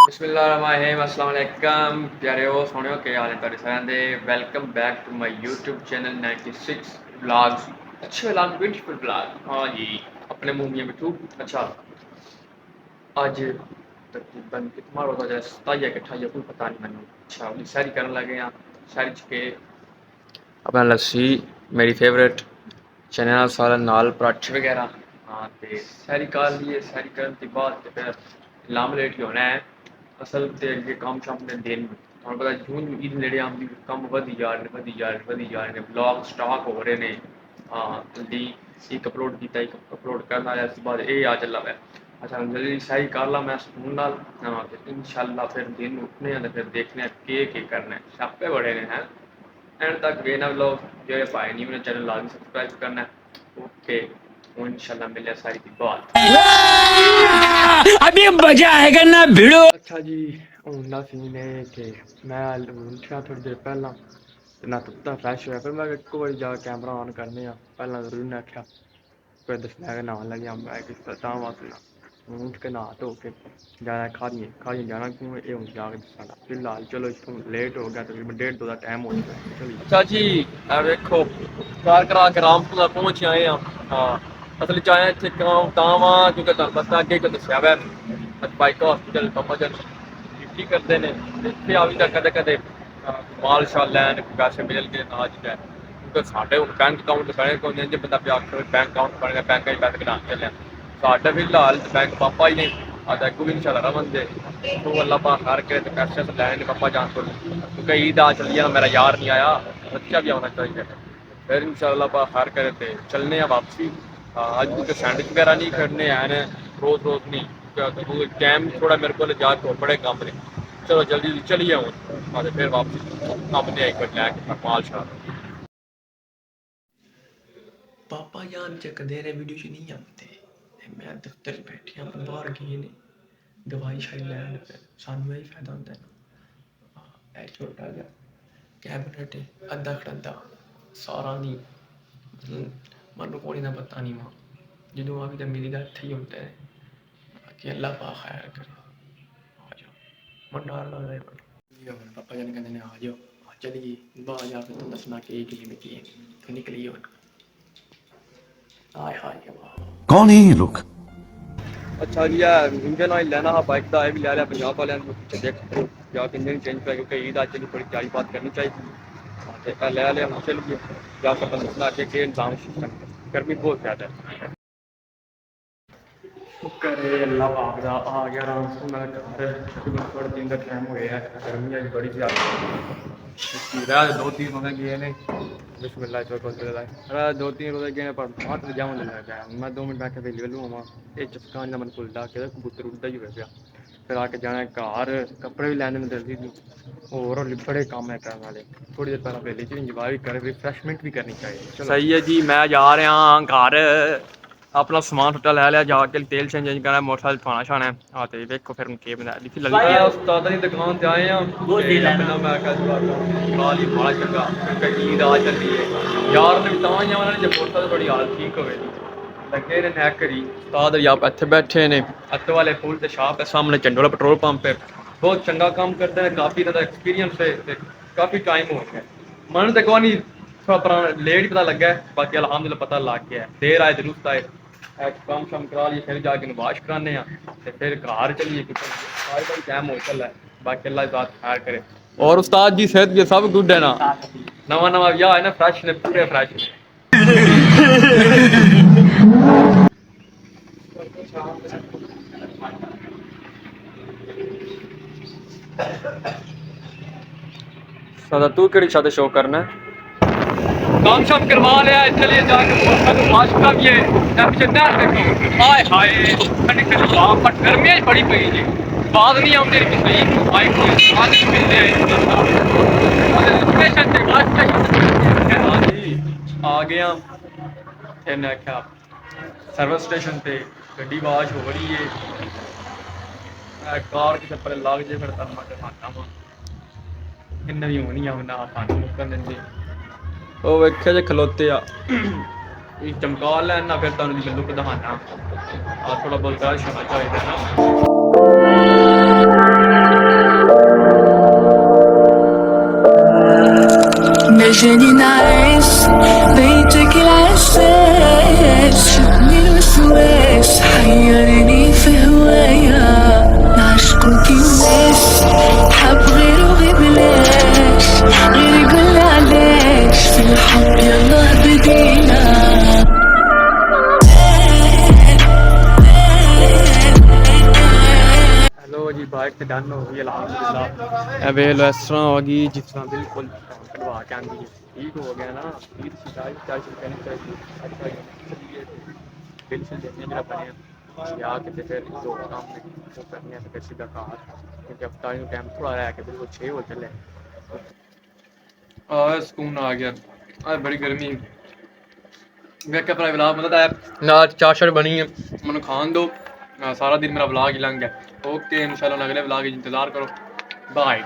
बिस्मिल्लाहिर्रहमानिर्रहीम अस्सलाम वालेकुम प्यारे हो सोहणियो के हाल है तुहाडे सारिਆਂ ਦੇ welcome back to my YouTube channel 96 vlogs अच्छे व्लॉग ब्यूटीफुल व्लॉग। हाँ जी अपने मुंह में मिठू। अच्छा आज तकरीबन कितना रोज़ा जाए 27 या 28 कोई पता नहीं मैंने। अच्छा अभी सैरी करने लगे हैं सैरी च के अपना लस्सी मेरी फेवरेट चने नाल सालन नाल पराठे वगैरह। हाँ तो सैरी कर लिए सैरी करने के बाद तो फिर लाम लेट ही होना है असल ते अगे काम शाम ने दिन तुहानूं पता जून ईद नेड़े आउंदी कम्म वधी जा रहे ने ब्लॉग स्टाक हो रहे ने। हाँ जल्दी एक अपलोड किया एक अपलोड करना है इसके बाद ये आ चला वै। अच्छा जल्दी सही कर ला मैं सुकून नाल। हाँ ते इंशाअल्लाह फिर दिन उठने हैं फिर देखने के करना है छापे बड़े ने हैं एंड तक वे ना ब्लॉग जो भाई नहीं मेरा चैनल लाजमी सब्सक्राइब करना है। ओके इंशाअल्लाह मिले सारी की बात अभी मजा आएगा ना भिड़ो। अच्छा जी हूँ सीन है कि मैं उठा थोड़ी देर पहला ना तुत्ता फ्रैश होया फिर मैं एक बार जा कैमरा ऑन करने पहला जरूर ने आख्या कोई दसना है नहान लगे मैं तां वास्ते उठ के नहा धो के जाना खादिए जाना क्यों ये हूँ जाके दसाना फिलहाल चलो इतों लेट हो गया तकरीबन 1:30 का टाइम हो चुका है। चलिए अच्छा जी वेखो कार करा के रामपुर पहुंच आए हैं। हाँ असल च आए इतने क्यों तां क्योंकि तुहानूं पता अगे कोई दस्या वै बाइक हॉस्पिटल पापा जन ड्यूटी करते हैं इतने आ भी कदे कदे माल शाल लैन पैसे मिल गए ना जाए क्योंकि साढ़े हूँ बैंक अकाउंट बने को जो बंदा पे आखे बैंक अकाउंट बन गया बैंक पैसे कटा चलिया साढ़ा फिलहाल बैंक पापा ही ने अज अगू भी इंशाल्लाह रवन दे तो अल्लाह पाक हर के पैसे लैने पापा जान को क्योंकि ईद आ चली है मेरा यार नहीं आया बच्चा भी आना चाहिए फिर इंशाल्लाह पाक हर करे थे चलने वापसी। आज क्योंकि सैंडविच वगैरह नहीं खड़ने हैं रोज़ रोज़ नहीं टाइम थोड़ा मेरे को जाके बड़े कम ने चलो जल्दी चलिए हूँ फिर वापसी कम ने एक बार लैके माल शाल पापा जान चकदे ने वीडियो च नहीं आते मैं दफ्तर बैठे हैं बाहर गए ने दवाई शाई लैन फिर सानू यही फायदा होंदा है ना छोटा जा कैबिनेट अद्धा खड़दा सारा नहीं मनु कोई ना पता नहीं मां जो आ भी तो मेरी गल इत्थे ही होंदा है बाकी अल्लाह पा खैर करे आ जाओ मन डर लग रहा है पापा जान कहते ने आ जाओ चलिए बाहर जाकर तो दसना कि मिकी तो निकली हो हाय हाय कौन है ये लोग? अच्छा जी इंजन ऑयल लेना था बाइक का ये भी ले लिया पंजाब वाले पीछे देख जाके इंजन चेंज कर क्योंकि ईद आज चली थोड़ी प्यारी बात करनी चाहिए तो ले लिया हम चलिए जाकर बंदा के इंतजाम गर्मी बहुत ज़्यादा है। करे अल्लाह पाक दा आ गया आराम से मैं घर थोड़े दिन का टाइम हो गया गर्मी अज बड़ी ज़्यादा 2-3 रोज़े गए ने बिस्मिल्लाह 2-3 रोज़े गए पर हाथ तो जावन लग गया मैं 2 मिनट बैठे वेली वेलू आवा ये चपकान मन खुलता कि कबूतर उड़ता ही हो गया फिर आके जाना घर कपड़े भी लैने जल्दी और बड़े काम है करने वाले थोड़ी देर पहले वेली च इंजॉय भी कर रिफ्रैशमेंट भी करनी चाहिए। सही है जी मैं जा रहा घर अपना समान सुट्टा लै लिया जाके तेल चेंज करना मोटरसाइकिल धोना शाना है। हाँ तो देखो फिर केह् बनाया लिखी लल्ली उस्ताद दी दुकान ते आए हैं अपना मैं काली बड़ा चंगा क्योंकि ईद आ चली है यार ने तां जाना ने जे मोटरसाइकिल थोड़ी हालत ठीक होवे लगे ने नैक करी उस्ताद आप इत्थे बैठे ने अत्त वाले पुल ते शाप है सामने चंडोला पेट्रोल पंप है बहुत चंगा काम करते हैं काफ़ी ज़्यादा एक्सपीरियंस है काफ़ी टाइम हो गया मन तो कोई नहीं थोड़ा पुराना लेट पता लगा है बाकी अलहमदुलिल्लाह पता लग गया है देर आए दुरुस्त आए काम शाम करा लिए फिर जाके वाश कराने फिर घर चलिए क्योंकि टाइम हो चला है बाकी अल्लाह बात खैर करे और उस्ताद जी सेहत भी सब गुड है ना नवा नवा ब्याह है ना फ्रेश ने पूरे फ्रेश ने सदा तू केड़ी छत शो करना है काम शाम करवा लिया चलिए जाके वाश कराइए पीछे नहर देखो हाय हाय ठंडी ठंडी हवा पर गर्मी बड़ी पई जी बात नहीं आउंदी सही बाइक आगे मिलते आ गया फिर मैं आख्या सर्विस स्टेशन पे गड्डी वाश हो रही है कार किसे पर लग जाए फिर तब मैं दिखाता वा इन्ने भी होनी ना खाने मुक्कन देंदे ਉਹ ਵੇਖਿਆ ਜੇ ਖਲੋਤੇ ਆ ਇਹ ਚਮਕਾ ਲੈਣਾ ਫਿਰ ਤੁਹਾਨੂੰ ਦੀ ਲੁੱਕ ਦਿਖਾਣਾ ਆ ਥੋੜਾ ਬਹੁਤ ਰਸ਼ ਹੋਣਾ ਚਾਹੀਦਾ ਨਾ مجاني نعيش بيتك العشاش شدني الوسواس حيرني في هوايا نعشقو كيفاش حب غيره غير بلاش غير يقول علاش في الحب يلا بدينا हेलो जी बाइक ਤੇ ਡਨ ਹੋ ਗਈ ਅਲਹਮਦੁਲਿਲਾ ਇਹ ਵੇਖ ਲਓ ਇਸ ਤਰ੍ਹਾਂ ਹੋ ਗਈ ਜਿਸ ਤਰ੍ਹਾਂ ਬਿਲਕੁਲ ਕਢਵਾ ਕੇ ਆਂਦੀ ਹੈ ਠੀਕ ਹੋ ਗਿਆ ਨਾ 30 ਸਿਤਾਈ 40 ਰੁਪਏ ਦੀ ਚਾਹੀਦੀ ਅੱਛਾ ਜੀ ਬਿਲ ਸੇ ਦੇਣੇ ਮੇਰਾ ਬਣਿਆ ਯਾ ਕਿਤੇ ਫਿਰ ਦੋ ਕੰਮ ਨੇ ਉਹ ਕਰਨੇ ਤੇ ਫਿਰ ਸਿੱਧਾ ਕਾਰ ਕਿਉਂਕਿ ਹਫਤਾ ਨੂੰ ਟਾਈਮ ਥੋੜਾ ਰਹਿ ਕੇ ਬਿਲਕੁਲ 6 ਹੋ ਚੱਲੇ ਆ ਸਕੂਨ ਆ ਗਿਆ ਆ ਬੜੀ ਗਰਮੀ ਵੇਖ ਕੇ ਆਪਣਾ ਵਲੌਗ ਮਤਲਬ ਨਾਲ ਚਾਸ਼ਰ ਬਣੀ ਹੈ ਮੈਨੂੰ ਖਾਣ ਦੋ ਸਾਰਾ दिन मेरा व्लॉग ही लंघ गया ओके इंशाल्लाह अगले व्लॉग इंतजार करो बाय